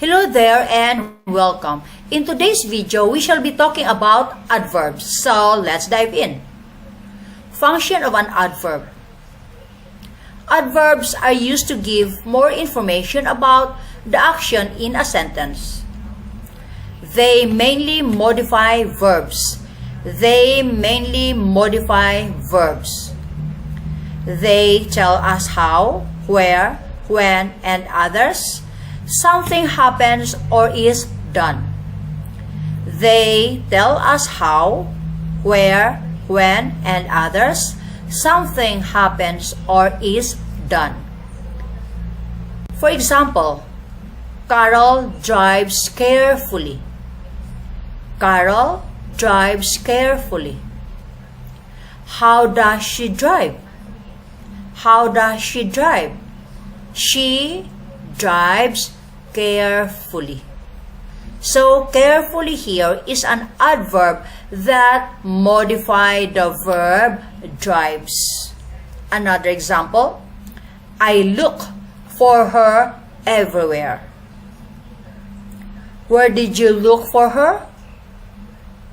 Hello there and welcome. In today's video, we shall be talking about adverbs. So, let's dive in. Function of an adverb. Adverbs are used to give more information about the action in a sentence. They mainly modify verbs. They tell us how, where, when, and others something happens or is done. They tell us how, where, when, and others something happens or is done. For example, Carol drives carefully. Carol drives carefully. How does she drive? How does she drive? She drives carefully. So, carefully here is an adverb that modifies the verb drives. Another example, I look for her everywhere. Where did you look for her?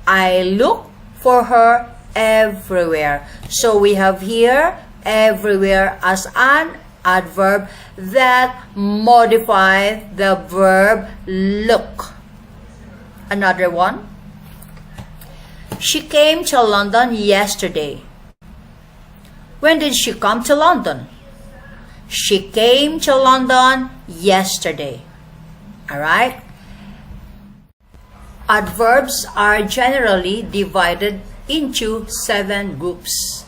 I look for her everywhere. So, we have here everywhere as an adverb that modifies the verb look. Another one. She came to London yesterday. When did she come to London? She came to London yesterday. Alright? Adverbs are generally divided into 7 groups.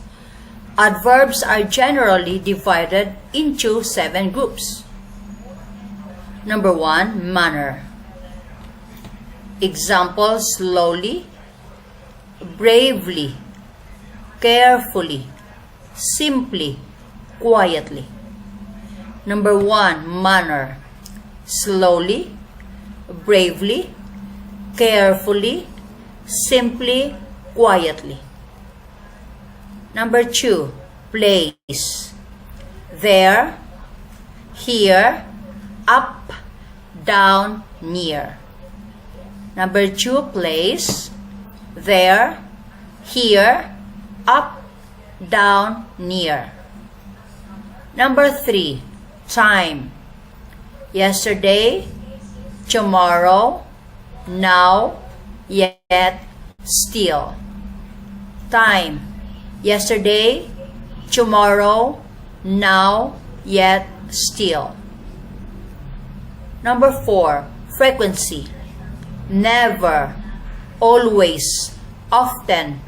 Adverbs are generally divided into 7 groups. Number 1, manner. Example, slowly, bravely, carefully, simply, quietly. Number 1, manner. Slowly, bravely, carefully, simply, quietly. Number 2, place. There, here, up, down, near. Number 2, place. There, here, up, down, near. Number 3, time. Yesterday, tomorrow, now, yet, still. Time. Yesterday, tomorrow, now, yet, still. Number 4, frequency. Never, always, often,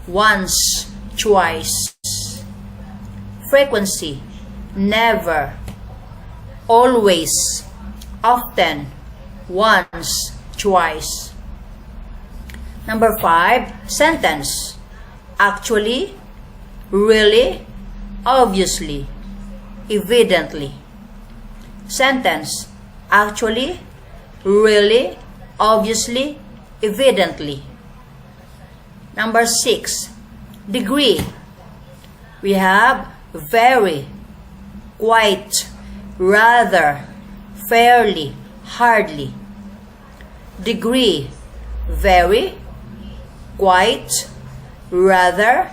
once, twice. Frequency. Never, always, often, once, twice. Number 5, sentence. Actually, really, obviously, evidently. Sentence. Actually, really, obviously, evidently. Number 6, degree. We have very, quite, rather, fairly, hardly. Degree. Very, quite, rather,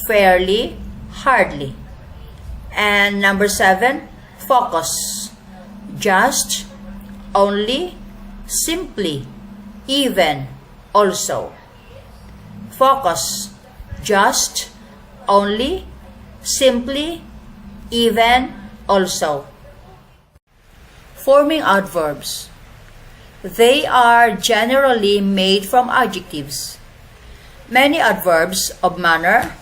fairly, hardly. And number 7, focus. Just, only, simply, even, also. Focus. Just, only, simply, even, also. Forming adverbs. They are generally made from adjectives. Many adverbs of manner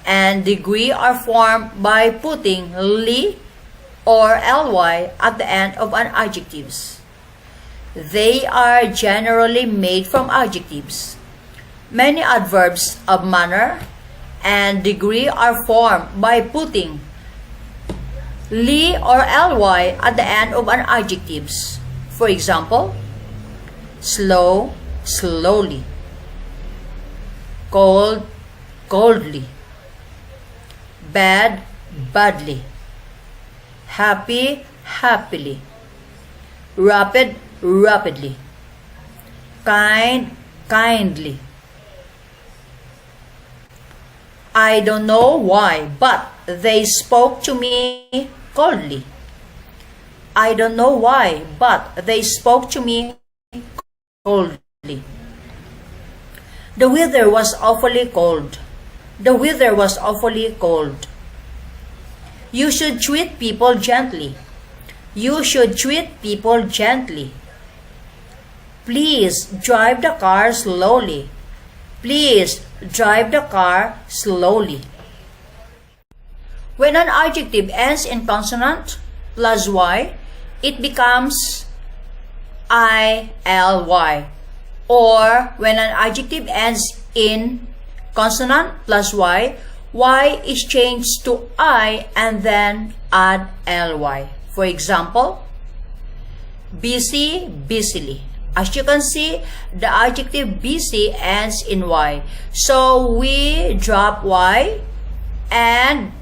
and degree are formed by putting li or ly at the end of an adjectives. They are generally made from adjectives. Many adverbs of manner and degree are formed by putting li or ly at the end of an adjectives. For example, slow, slowly. Cold, coldly. Bad, badly. Happy, happily. Rapid, rapidly. Kind, kindly. I don't know why, but they spoke to me coldly. I don't know why, but they spoke to me coldly. The weather was awfully cold. The weather was awfully cold. You should treat people gently. You should treat people gently. Please drive the car slowly. Please drive the car slowly. When an adjective ends in consonant plus y, it becomes ILY. Or when an adjective ends in consonant plus y is changed to I and then add ly. For example, busy, busily. As you can see, the adjective busy ends in y. So we drop y and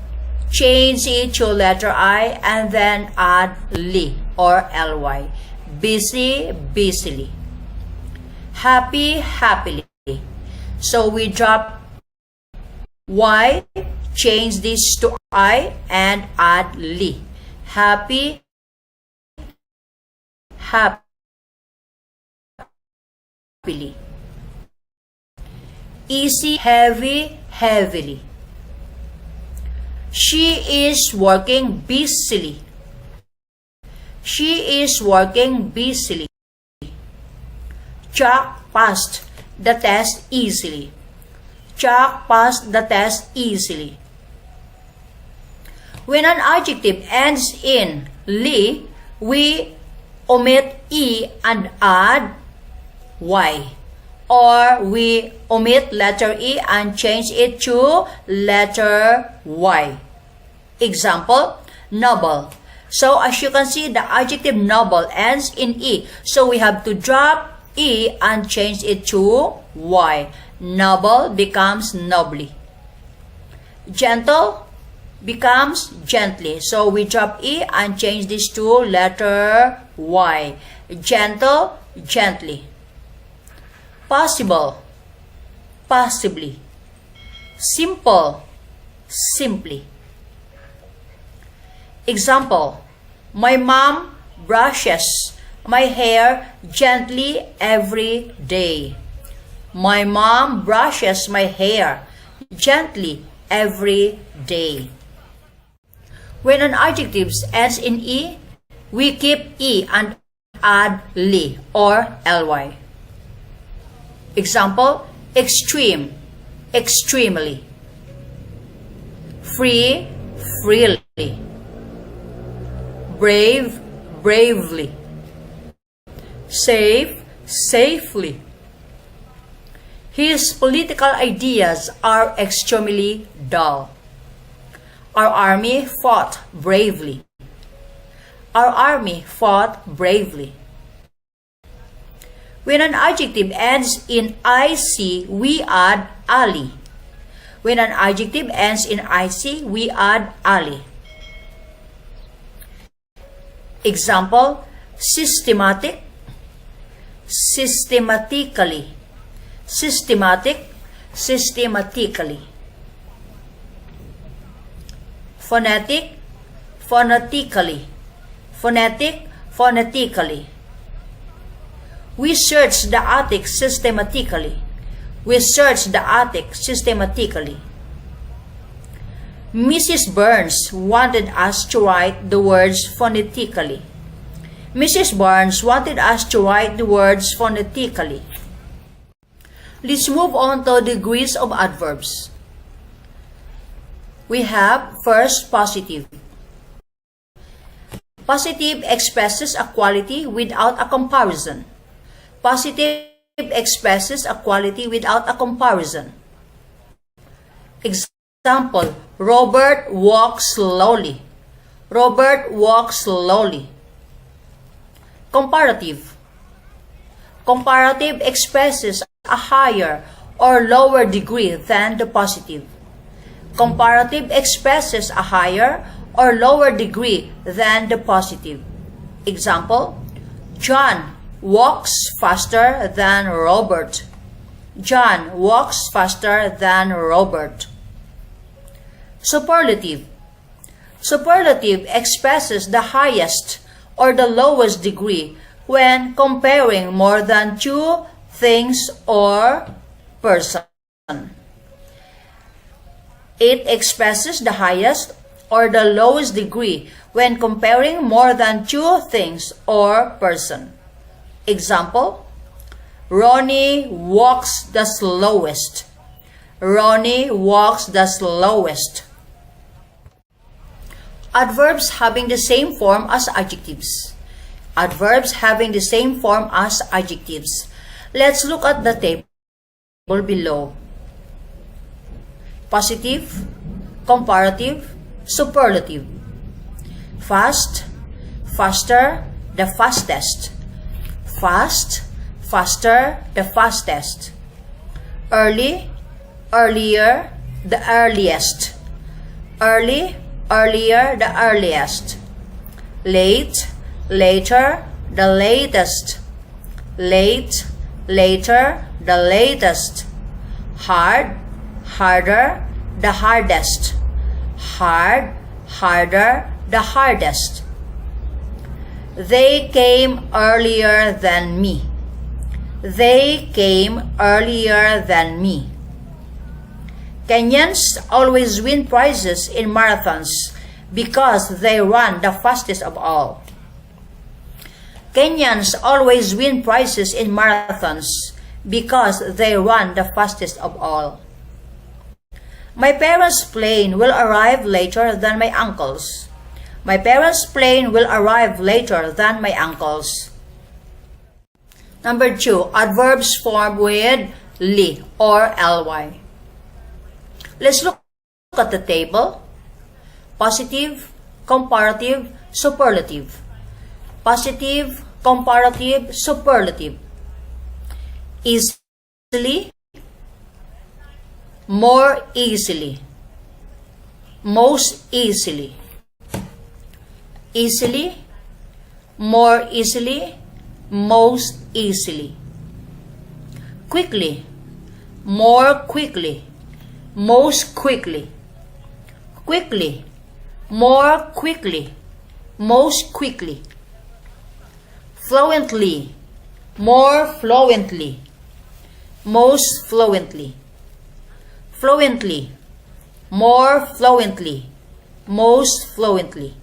change it to letter I and then add ly or ly. Busy, busily. Happy, happily. So we drop y, change this to I and add ly. Happy, happily. Easy, heavy, heavily. She is working busily. She is working busily. Chuck passed the test easily. Chuck passed the test easily. When an adjective ends in ly, we omit e and add y. Or we omit letter e and change it to letter y. Example, noble. So as you can see, the adjective noble ends in e. So we have to drop e and change it to y. Noble becomes nobly. Gentle becomes gently. So we drop e and change this to letter y. Gentle, gently. Possible, possibly. Simple, simply. Example, my mom brushes my hair gently every day. My mom brushes my hair gently every day. When an adjective ends in e, we keep e and add ly or ly. Example, extreme, extremely. Free, freely. Brave, bravely. Safe, safely. His political ideas are extremely dull. Our army fought bravely. Our army fought bravely. When an adjective ends in ic, we add ali. When an adjective ends in ic, we add ali. Example, systematic, systematically. Systematic, systematically. Phonetic, phonetically. Phonetic, phonetically. We search the attic systematically. We search the attic systematically. Mrs. Burns wanted us to write the words phonetically. Mrs. Burns wanted us to write the words phonetically. Let's move on to degrees of adverbs. We have first positive. Positive expresses a quality without a comparison. Positive expresses a quality without a comparison. Example, Robert walks slowly. Robert walks slowly. Comparative. Comparative expresses a higher or lower degree than the positive. Comparative expresses a higher or lower degree than the positive. Example, John walks faster than Robert. John walks faster than Robert. Superlative. Superlative expresses the highest or the lowest degree when comparing more than two things or person. It expresses the highest or the lowest degree when comparing more than two things or person. Example, Ronnie walks the slowest. Ronnie walks the slowest. Adverbs having the same form as adjectives. Adverbs having the same form as adjectives. Let's look at the table below. Positive, comparative, superlative. Fast, faster, the fastest. Fast, faster, the fastest. Early, earlier, the earliest. Early, earlier, the earliest. Late, later, the latest. Late, later, the latest. Hard, harder, the hardest. Hard, harder, the hardest. They came earlier than me. They came earlier than me. Kenyans always win prizes in marathons because they run the fastest of all. Kenyans always win prizes in marathons because they run the fastest of all. My parents' plane will arrive later than my uncle's. My parents' plane will arrive later than my uncle's. Number 2, adverbs formed with li or ly. Let's look at the table. Positive, comparative, superlative. Positive, comparative, superlative. Easily, more easily, most easily. Easily, more easily, most easily. Quickly, more quickly, most quickly. Quickly, more quickly, most quickly. Fluently, more fluently, most fluently. Fluently, more fluently, most fluently.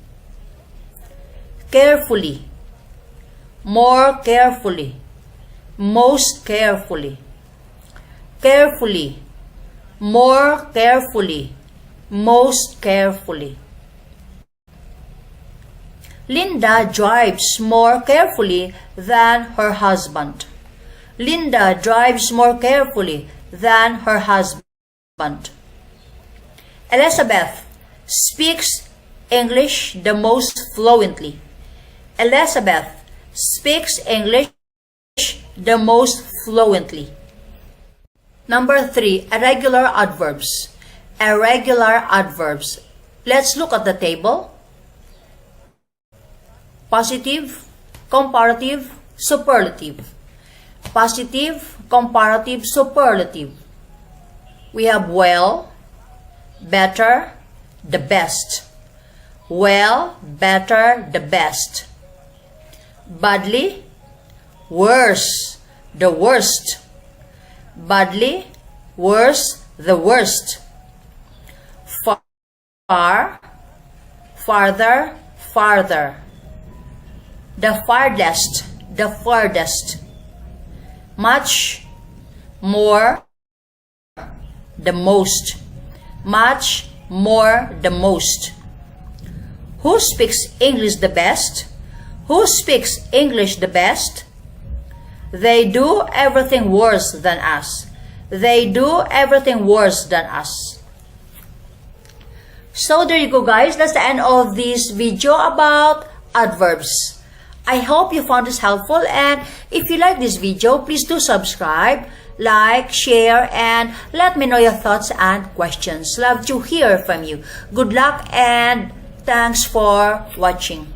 Carefully, more carefully, most carefully. Carefully, more carefully, most carefully. Linda drives more carefully than her husband. Linda drives more carefully than her husband. Elizabeth speaks English the most fluently. Elizabeth speaks English the most fluently. Number 3, irregular adverbs. Irregular adverbs. Let's look at the table. Positive, comparative, superlative. Positive, comparative, superlative. We have well, better, the best. Well, better, the best. Badly, worse, the worst. Badly, worse, the worst. Far, farther, farther. The farthest, the farthest. Much, more, the most. Much, more, the most. Who speaks English the best? Who speaks English the best? They do everything worse than us. They do everything worse than us. So there you go, guys. That's the end of this video about adverbs. I hope you found this helpful, and if you like this video, please do subscribe, like, share, and let me know your thoughts and questions. Love to hear from you. Good luck and thanks for watching.